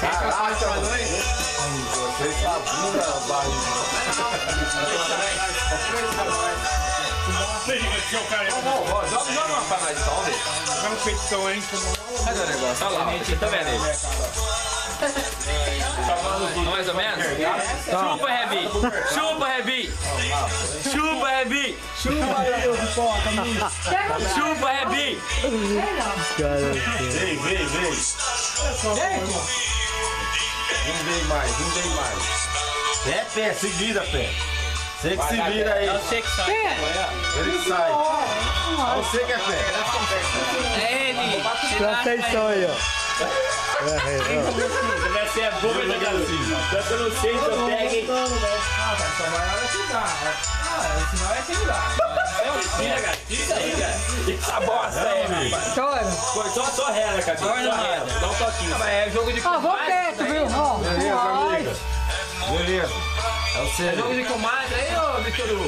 Caraca, vocês sabem, joga uma pra nós então, velho. Joga um peitão aí. Cadê o negócio? Olha lá, tá vendo aí? Mais ou menos? Chupa, Rebi! Chupa, Rebi! Chupa, Rebi! Chupa, Rebi! Vem. Não vem mais. É pé, se vira, pé. Você que se vira aí. É você que sai. Ele sai. É você que é pé. É ele! Presta atenção aí, ó. Vai ser a boca da galinha. Eu não sei se eu pego. Só vai na hora que dá. Senão é que não dá. Isso aí, cara. Essa bosta aí, rapaz. Foi só rela, cara. Só rela. Dá um toquinho. Mas é jogo de comadre. Vou perto, viu? Beleza, amiga. Beleza. É o É jogo de comadre aí, ô Vitor Hugo.